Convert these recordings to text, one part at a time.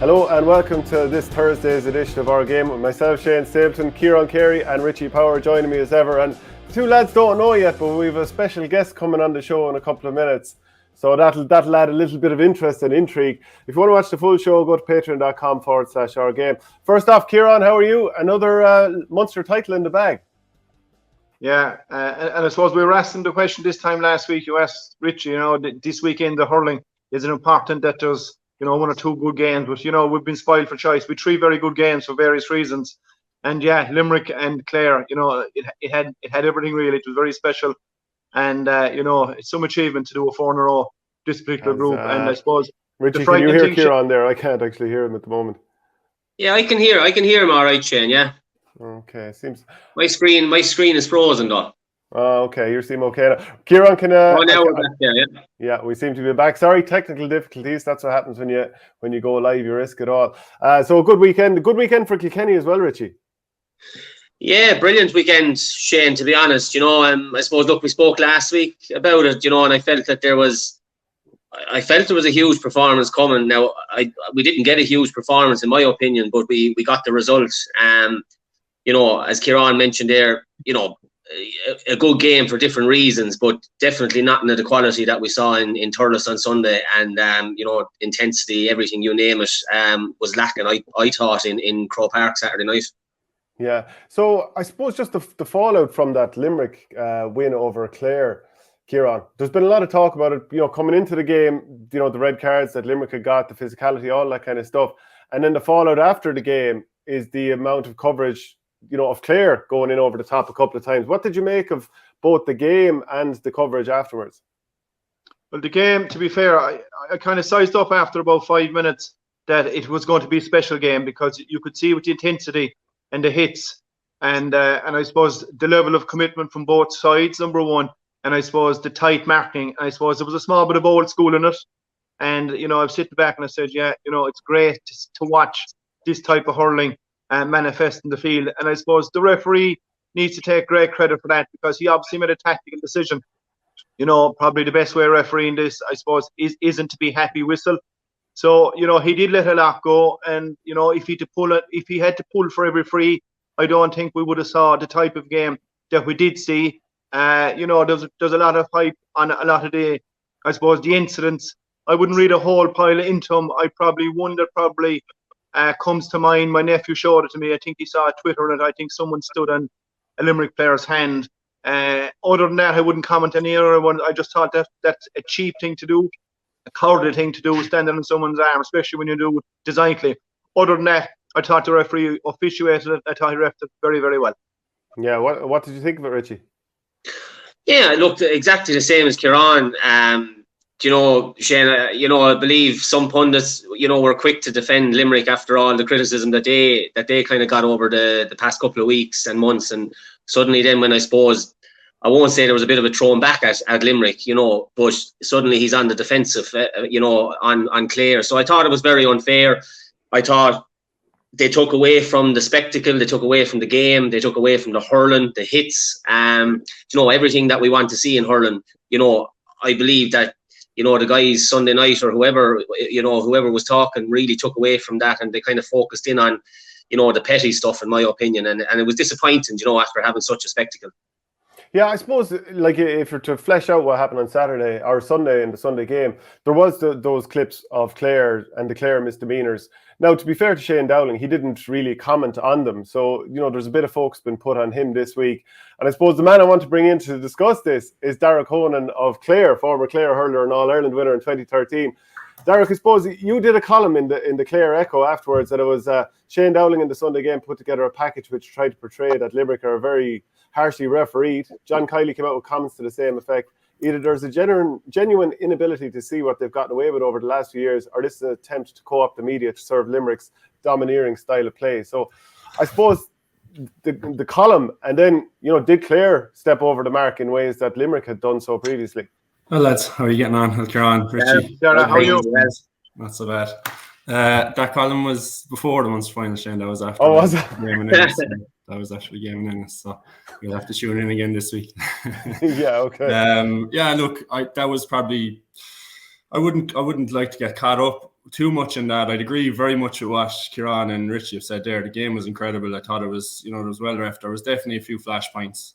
Hello and welcome to this Thursday's edition of Our Game with myself, Shane Stapleton, Kieran Carey and Richie Power joining me as ever. And the two lads don't know yet, but we have a special guest coming on the show in a couple of minutes. So that'll add a little bit of interest and intrigue. If you want to watch the full show, go to patreon.com/OurGame. First off, Kieran, how are you? Another Munster title in the bag. Yeah, and I suppose we were asking the question this time last week. You asked Richie, this weekend the hurling, is it important that there's one or two good games? But we've been spoiled for choice with three very good games for various reasons. And yeah, Limerick and Clare, it had everything really. It was very special, and it's some achievement to do a 4 in a row this particular group. And I suppose Richie, can you hear Kieran there? I can't actually hear him at the moment. Yeah, I can hear him all right, Shane. Yeah. Okay, seems my screen is frozen though. Oh, okay, you seem okay now. Kieran, can now we're back there, yeah. Yeah, we seem to be back. Sorry, technical difficulties. That's what happens when you go live. You risk it all. So a good weekend for Kilkenny as well, Richie. Yeah, brilliant weekend, Shane. To be honest, I suppose we spoke last week about it, and I felt that there was a huge performance coming. Now, we didn't get a huge performance in my opinion, but we got the results. As Kieran mentioned there, a good game for different reasons, but definitely not in the quality that we saw in Thurles on Sunday. And intensity, everything you name it, was lacking. I thought in Croke Park Saturday night. Yeah. So I suppose just the fallout from that Limerick win over Clare, Kieran. There's been a lot of talk about it. Coming into the game, the red cards that Limerick had got, the physicality, all that kind of stuff, and then the fallout after the game is the amount of coverage, of Clare going in over the top a couple of times. What did you make of both the game and the coverage afterwards? Well, the game, to be fair, I kind of sized up after about 5 minutes that it was going to be a special game because you could see with the intensity and the hits and I suppose the level of commitment from both sides, number one, and I suppose the tight marking. I suppose there was a small bit of old school in it. And, I've sitting back and I said, yeah, it's great to watch this type of hurling manifest in the field. And I suppose the referee needs to take great credit for that because he obviously made a tactical decision. Probably the best way of refereeing this, I suppose, isn't to be happy whistle. So, he did let a lot go. And, if he had to pull for every free, I don't think we would have saw the type of game that we did see. There's a lot of hype on a lot of the incidents. I wouldn't read a whole pile into them. I probably wonder comes to mind. My nephew showed it to me. I think he saw a Twitter and I think someone stood on a Limerick player's hand. Other than that, I wouldn't comment on any other one. I just thought that's a cheap thing to do, a cowardly thing to do, standing on someone's arm, especially when you do it designedly. Other than that, I thought the referee officiated it. I thought he refed it very, very well. Yeah, what did you think of it, Richie? Yeah, it looked exactly the same as Kieran. Shane, I believe some pundits, were quick to defend Limerick after all the criticism that they kind of got over the past couple of weeks and months. And suddenly then when I won't say there was a bit of a thrown back at Limerick, but suddenly he's on the defensive, on Clare. So I thought it was very unfair. I thought they took away from the spectacle, they took away from the game, they took away from the hurling, the hits, everything that we want to see in hurling. I believe that, the guys Sunday night or whoever was talking really took away from that and they kind of focused in on, the petty stuff, in my opinion. And it was disappointing, after having such a spectacle. Yeah, I suppose, if you're to flesh out what happened on Saturday or Sunday in the Sunday game, there was those clips of Clare and the Clare misdemeanours. Now, to be fair to Shane Dowling, he didn't really comment on them. So, there's a bit of focus been put on him this week. And I suppose the man I want to bring in to discuss this is Derek Considine of Clare, former Clare hurler and All-Ireland winner in 2013. Derek, I suppose you did a column in the Clare Echo afterwards that it was Shane Dowling in the Sunday game put together a package which tried to portray that Limerick are very harshly refereed. John Kiley came out with comments to the same effect. Either there's a genuine inability to see what they've gotten away with over the last few years, or this is an attempt to co-opt the media to serve Limerick's domineering style of play. So I suppose the column, and then, did Clare step over the mark in ways that Limerick had done so previously? Well, lads, how are you getting on? How's Kieran? Richie? How are you? Not so bad. That column was before the Munster final, Shane. That was after. Oh, was it? That was actually Game in Ennis, so you'll have to tune in again this week. Yeah, okay. Look, that was probably. I wouldn't like to get caught up too much in that. I'd agree very much with what Kieran and Richie have said there. The game was incredible. I thought it was, it was well ref. There was definitely a few flashpoints.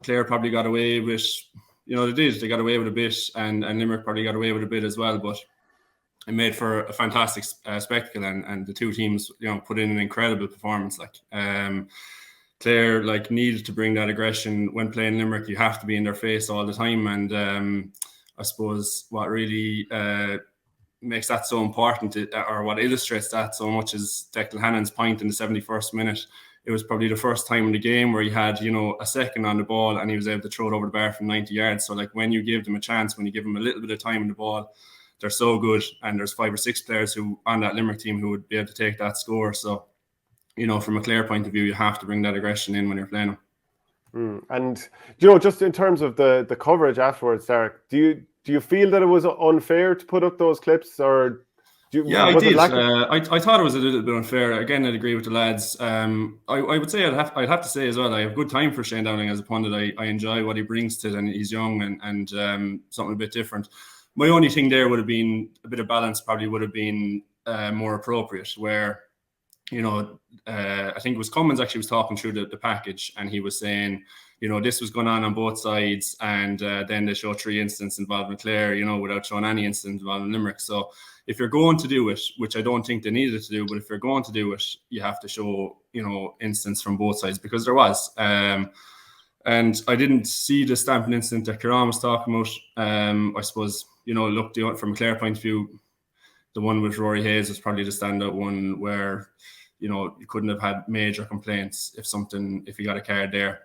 Clare probably got away with, they did. They got away with a bit, and Limerick probably got away with a bit as well. But it made for a fantastic spectacle, and the two teams, put in an incredible performance. Clare needed to bring that aggression when playing Limerick. You have to be in their face all the time, and I suppose what really makes that so important, or what illustrates that so much, is Declan Hannon's point in the 71st minute. It was probably the first time in the game where he had, a second on the ball and he was able to throw it over the bar from 90 yards. So when you give them a chance, when you give them a little bit of time on the ball, they're so good. And there's 5 or 6 players who on that Limerick team who would be able to take that score. So, from a Clare point of view, you have to bring that aggression in when you're playing them. And, just in terms of the coverage afterwards, Derek, do you feel that it was unfair to put up those clips, or I did. I thought it was a little bit unfair. Again, I'd agree with the lads. I would say I'd have to say as well, I have good time for Shane Dowling as a pundit. I enjoy what he brings to it, and he's young and something a bit different. My only thing there would have been a bit of balance. Probably would have been more appropriate. Where I think it was Cummins actually was talking through the package, and he was saying, this was going on both sides, and then they show 3 incidents involving Clare, without showing any incident involving Limerick. So if you're going to do it, which I don't think they needed to do, but if you're going to do it, you have to show, incidents from both sides, because there was. And I didn't see the stamping incident that Kieran was talking about. I suppose, look, from a Clare point of view, the one with Rory Hayes was probably the standout one where, you couldn't have had major complaints if you got a card there.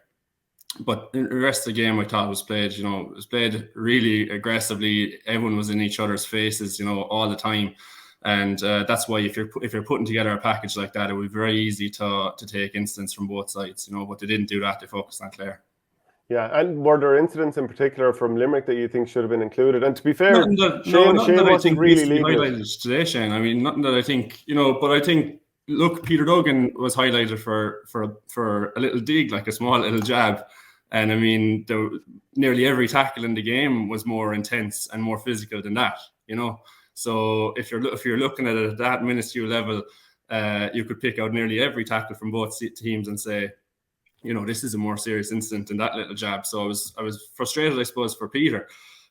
But the rest of the game, I thought was played, it was played really aggressively. Everyone was in each other's faces, all the time. And that's why if you're putting together a package like that, it would be very easy to take incidents from both sides, but they didn't do that. They focused on Clare. Yeah, and were there incidents in particular from Limerick that you think should have been included? And to be fair, Shane wasn't really highlighted today, Shane. I mean, nothing that I think, but I think, look, Peter Duggan was highlighted for a little dig, like a small little jab. And I mean, nearly every tackle in the game was more intense and more physical than that, So if you're looking at it at that minuscule level, you could pick out nearly every tackle from both teams and say, this is a more serious incident than that little jab. So I was frustrated, I suppose, for Peter.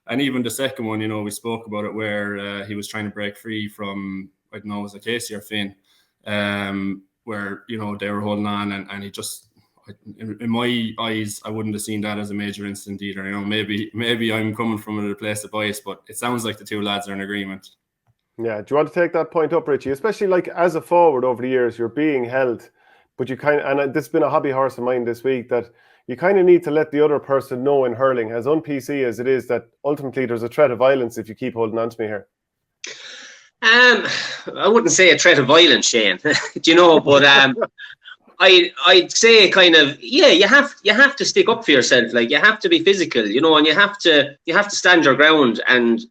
And even the second one, we spoke about it, where he was trying to break free from, I don't know, was it Casey or Finn, where, they were holding on, and he just, in my eyes, I wouldn't have seen that as a major incident either. Maybe I'm coming from a place of bias, but it sounds like the two lads are in agreement. Yeah. Do you want to take that point up, Richie? Especially as a forward over the years, you're being held, but you and this has been a hobby horse of mine this week, that you kind of need to let the other person know in hurling, as un-PC as it is, that ultimately there's a threat of violence if you keep holding on to me here. I wouldn't say a threat of violence, Shane. But I'd say kind of, you have to stick up for yourself. You have to be physical, and you have to stand your ground and,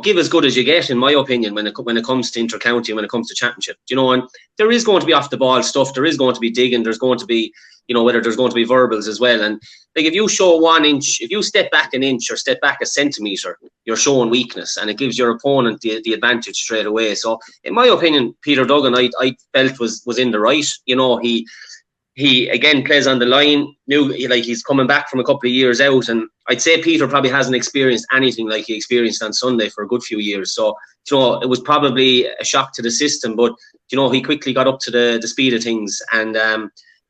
give as good as you get, in my opinion, when it comes to inter-county, when it comes to championship, and there is going to be off the ball stuff. There is going to be digging. There's going to be, whether there's going to be verbals as well. And if you show 1 inch, if you step back an inch or step back a centimetre, you're showing weakness, and it gives your opponent the advantage straight away. So in my opinion, Peter Duggan, I felt was in the right. He again plays on the line, he's coming back from a couple of years out, and I'd say Peter probably hasn't experienced anything like he experienced on Sunday for a good few years. So, it was probably a shock to the system, but, he quickly got up to the speed of things. And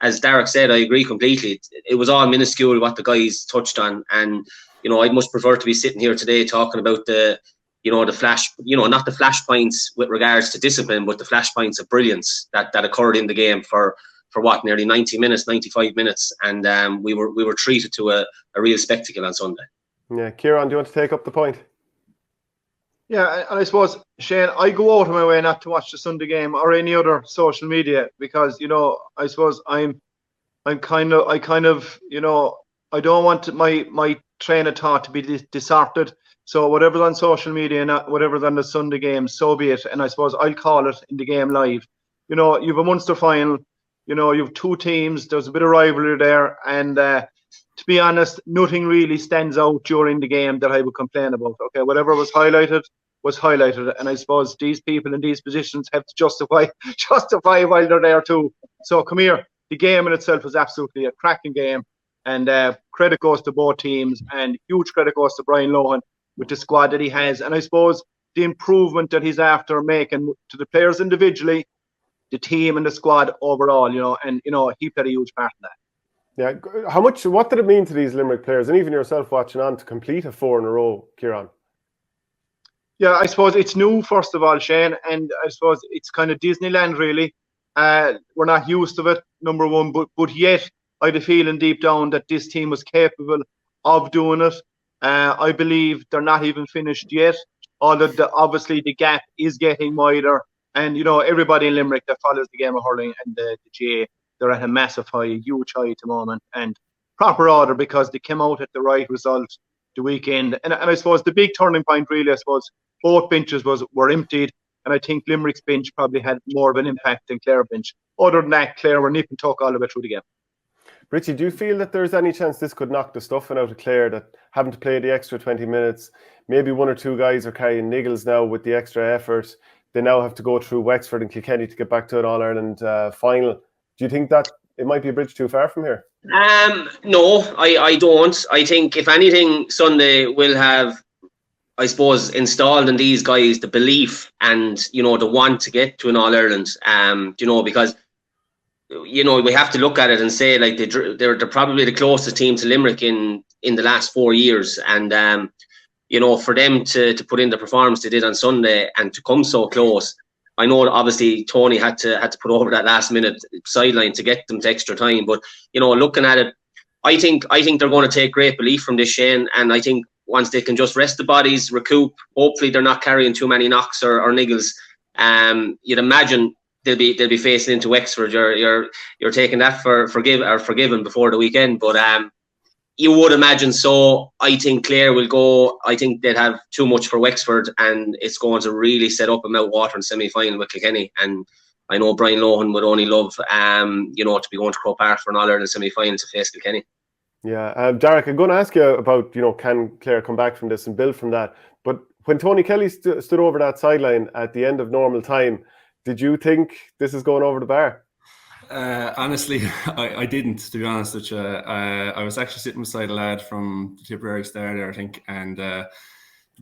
as Derek said, I agree completely. It was all minuscule what the guys touched on. And, I'd much prefer to be sitting here today talking about the flash, not the flashpoints with regards to discipline, but the flashpoints of brilliance that occurred in the game for what, nearly 90 minutes, 95 minutes. And we were treated to a real spectacle on Sunday. Yeah. Kieran, do you want to take up the point? Yeah, and I suppose, Shane, I go out of my way not to watch the Sunday game or any other social media, because, I suppose I kind of, I don't want my train of thought to be distorted. So whatever's on social media, not whatever's on the Sunday game, so be it. And I suppose I'll call it in the game live. You've a Munster final, you've 2 teams, there's a bit of rivalry there. And to be honest, nothing really stands out during the game that I would complain about. Okay, whatever was highlighted, was highlighted. And I suppose these people in these positions have to justify while they're there too. So come here. The game in itself was absolutely a cracking game. And credit goes to both teams, and huge credit goes to Brian Lohan with the squad that he has. And I suppose the improvement that he's after making to the players individually, the team and the squad overall, he played a huge part in that. Yeah. What did it mean to these Limerick players, and even yourself watching on, to complete a 4 in a row, Kieran? Yeah, I suppose it's new, first of all, Shane, and I suppose it's kind of Disneyland, really. We're not used to it, number one, but yet I had a feeling deep down that this team was capable of doing it. I believe they're not even finished yet, although obviously the gap is getting wider. And, everybody in Limerick that follows the game of hurling and the GA, they're at a massive high, huge high at the moment, and proper order, because they came out at the right result the weekend. And I suppose the big turning point, really, I suppose, both benches were emptied, and I think Limerick's bench probably had more of an impact than Clare bench. Other than that, Clare were nip and tuck all the way through the game. Richie, do you feel that there's any chance this could knock the stuffing out of Clare, that having to play the extra 20 minutes, maybe one or two guys are carrying niggles now with the extra effort? They now have to go through Wexford and Kilkenny to get back to an All-Ireland final. Do you think that it might be a bridge too far from here? No, I don't. I think, if anything, Sunday will have, I suppose, installed in these guys the belief and, the want to get to an All-Ireland, because, we have to look at it and say, like, they're probably the closest team to Limerick in the last 4 years. And, for them to put in the performance they did on Sunday and to come so close, I know obviously Tony had to put over that last minute sideline to get them to extra time. But, looking at it, I think they're going to take great belief from this, Shane. And I think once they can just rest the bodies, recoup, hopefully they're not carrying too many knocks or niggles. You'd imagine they'll be facing into Wexford. You're taking that for forgiven before the weekend, but you would imagine so. I think Clare will go. I think they'd have too much for Wexford, and it's going to really set up a mouth-watering semi-final with Kilkenny. And I know Brian Lohan would only love, to be going to Croke Park for an All-Ireland semi-final to face Kilkenny. Yeah, Derek, I'm going to ask you about, can Clare come back from this and build from that? But when Tony Kelly stood over that sideline at the end of normal time, did you think this is going over the bar? Honestly, I didn't, to be honest with you. I was actually sitting beside a lad from the Tipperary Star there, I think, and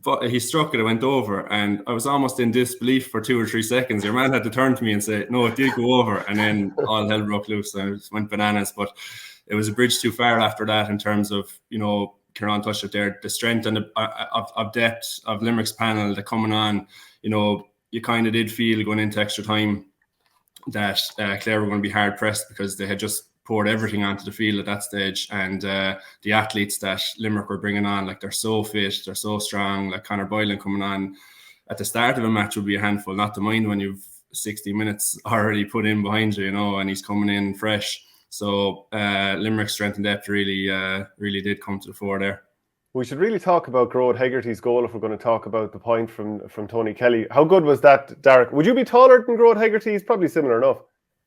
but he struck it, it went over, and I was almost in disbelief for 2 or 3 seconds. Your man had to turn to me and say, no, it did go over, and then all hell broke loose. I just went bananas, but it was a bridge too far after that in terms of, Kieran touched it there, the strength and of depth of Limerick's panel, the coming on, you kind of did feel going into extra time that Clare were going to be hard pressed, because they had just poured everything onto the field at that stage, and the athletes that Limerick were bringing on, like, they're so fit, they're so strong. Like Conor Boylan coming on at the start of a match would be a handful, not to mind when you've 60 minutes already put in behind you, and he's coming in fresh. So Limerick's strength and depth really did come to the fore there. We should really talk about Grode Hegarty's goal if we're going to talk about the point from Tony Kelly. How good was that, Derek? Would you be taller than Grode Hegarty? He's probably similar enough.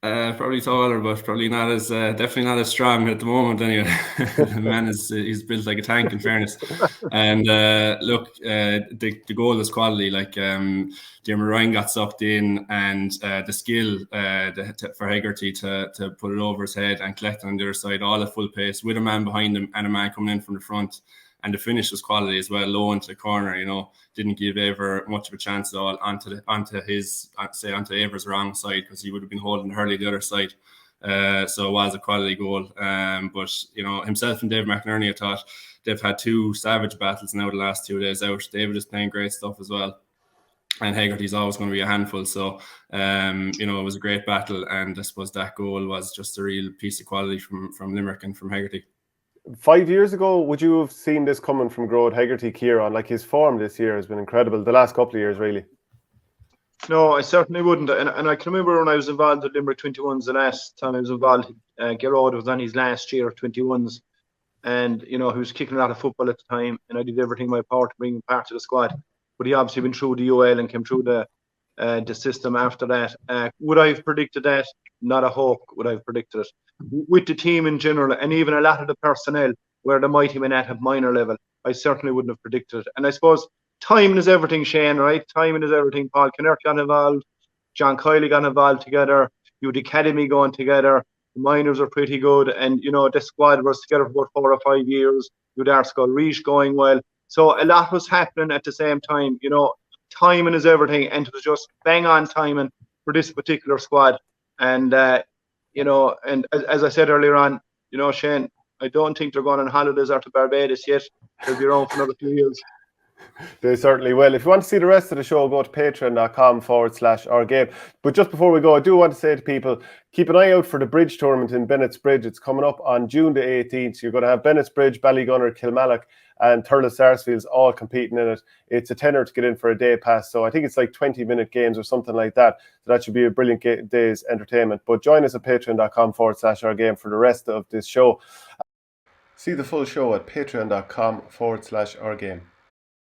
Probably taller, but probably not as definitely not as strong at the moment. Anyway, the man he's built like a tank, in fairness. And look, the goal is quality. Like Dermot Ryan got sucked in, and the skill for Hegarty to put it over his head and collect on the other side, all at full pace with a man behind him and a man coming in from the front. And the finish was quality as well, low into the corner, didn't give Aver much of a chance at all onto Aver's wrong side, because he would have been holding Hurley the other side. So it was a quality goal. But, himself and Dave McInerney, I thought they've had 2 savage battles now the last 2 days out. David is playing great stuff as well. And Hegarty's always going to be a handful. So, it was a great battle. And I suppose that goal was just a real piece of quality from Limerick and from Hegarty. 5 years ago, would you have seen this coming from Grode Hegarty, Kieran? Like, his form this year has been incredible, the last couple of years, really. No, I certainly wouldn't. And I can remember when I was involved with Limerick 21s, the last time I was involved, Gerard was on his last year of 21s. And, he was kicking a lot of football at the time, and I did everything in my power to bring him part of the squad. But he obviously went through the UL and came through the system after that. Would I have predicted that? Not a hope would I have predicted it. With the team in general, and even a lot of the personnel where the mighty men at minor level, I certainly wouldn't have predicted it. And I suppose timing is everything, Shane, right? Timing is everything. Paul Kinnerk got involved, John Kiley got involved together, you had the academy going together, the minors are pretty good, and the squad was together for about 4 or 5 years. You had Arscall Reach going well. So a lot was happening at the same time. Timing is everything, and it was just bang on timing for this particular squad. And and as I said earlier on, Shane, I don't think they're going on holidays or to Barbados yet. They'll be around for another few years. They certainly will. If you want to see the rest of the show, go to patreon.com/OurGame. But just before we go, I do want to say to people, keep an eye out for the bridge tournament in Bennett's Bridge. It's coming up on June the 18th. You're going to have Bennett's Bridge, Ballygunner, Kilmallock and Thurles Sarsfields all competing in it. It's a tenner to get in for a day pass. So I think it's like 20-minute games or something like that. So that should be a brilliant day's entertainment. But join us at patreon.com/OurGame for the rest of this show. See the full show at patreon.com/OurGame.